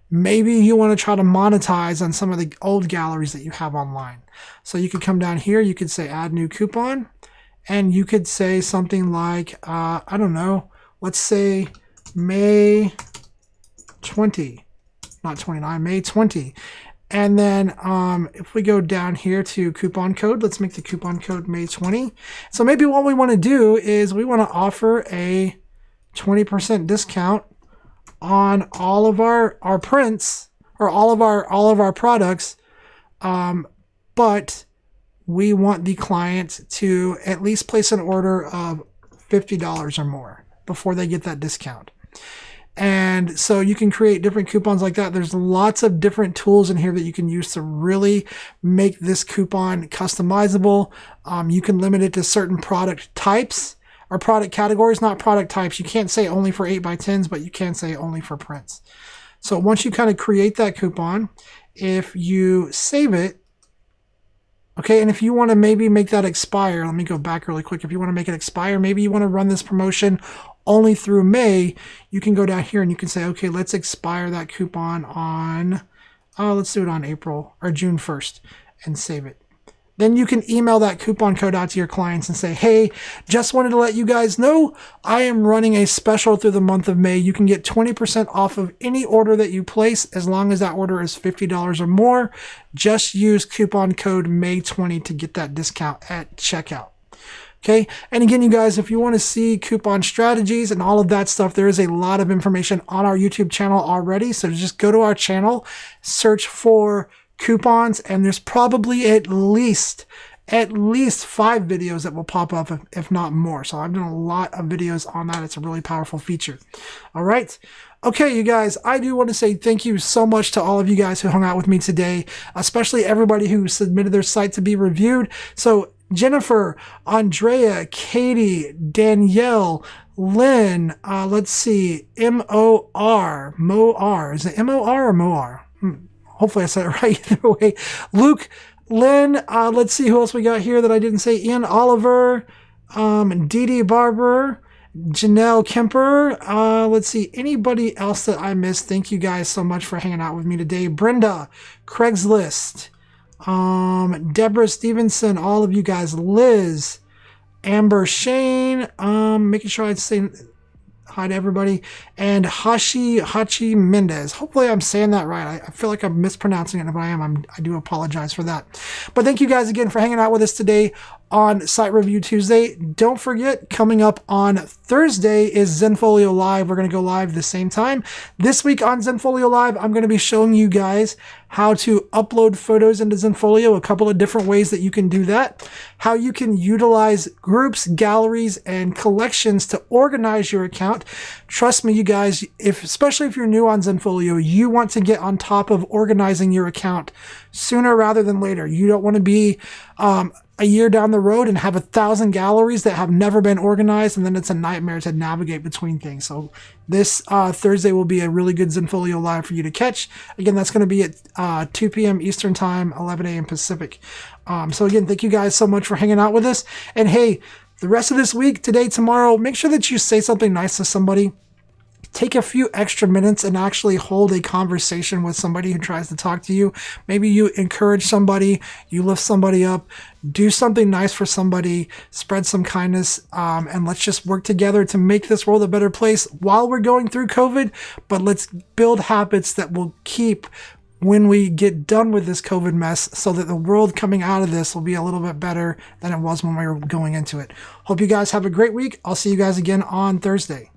maybe you want to try to monetize on some of the old galleries that you have online. So you could come down here, you could say add new coupon. And you could say something like, I don't know, let's say May 20, not 29, May 20. And then if we go down here to coupon code, let's make the coupon code May 20. So maybe what we want to do is we want to offer a 20% discount on all of our prints, or all of our products, but we want the client to at least place an order of $50 or more before they get that discount. And so you can create different coupons like that. There's lots of different tools in here that you can use to really make this coupon customizable. You can limit it to certain product types or product categories, not product types. You can't say only for 8x10s, but you can say only for prints. So once you kind of create that coupon, if you save it, okay, and if you want to maybe make that expire, let me go back really quick. If you want to make it expire, maybe you want to run this promotion only through May, you can go down here and you can say, okay, let's expire that coupon on, let's do it on April or June 1st and save it. Then you can email that coupon code out to your clients and say, hey, just wanted to let you guys know I am running a special through the month of May. You can get 20% off of any order that you place as long as that order is $50 or more. Just use coupon code May20 to get that discount at checkout. Okay. And again, you guys, if you want to see coupon strategies and all of that stuff, there is a lot of information on our YouTube channel already. So just go to our channel, search for coupons, and there's probably at least 5 videos that will pop up, if not more. So I've done a lot of videos on that. It's a really powerful feature. All right. Okay, you guys, I do want to say thank you so much to all of you guys who hung out with me today, especially everybody who submitted their site to be reviewed. So Jennifer, Andrea, Katie, Danielle, Lynn, let's see, M-O-R, Mo-R. Is it M-O-R or Mo-R? Hopefully I said it right either way. Luke, Lynn, let's see who else we got here that I didn't say. Ian Oliver, Dee Dee Barber, Janelle Kemper. Let's see, anybody else that I missed. Thank you guys so much for hanging out with me today. Brenda, Craigslist, Deborah Stevenson, all of you guys. Liz, Amber, Shane, making sure I say hi to everybody, and Hachi Mendez. Hopefully I'm saying that right. I feel like I'm mispronouncing it. If I am, I do apologize for that. But thank you guys again for hanging out with us today. on Site Review Tuesday. Don't forget, coming up on Thursday is Zenfolio Live. We're going to go live the same time. This week on Zenfolio Live, I'm going to be showing you guys how to upload photos into Zenfolio, a couple of different ways that you can do that, how you can utilize groups, galleries, and collections to organize your account. Trust me, you guys, especially if you're new on Zenfolio, you want to get on top of organizing your account sooner rather than later. You don't want to be a year down the road and have 1,000 galleries that have never been organized, and then it's a nightmare to navigate between things. So this Thursday will be a really good Zenfolio Live for you to catch. Again, that's going to be at 2 p.m. Eastern Time, 11 a.m. Pacific. So again, thank you guys so much for hanging out with us. And hey, the rest of this week, today, tomorrow, make sure that you say something nice to somebody. Take a few extra minutes and actually hold a conversation with somebody who tries to talk to you. Maybe you encourage somebody, you lift somebody up, do something nice for somebody, spread some kindness, and let's just work together to make this world a better place while we're going through COVID. But let's build habits that will keep when we get done with this COVID mess, so that the world coming out of this will be a little bit better than it was when we were going into it. Hope you guys have a great week. I'll see you guys again on Thursday.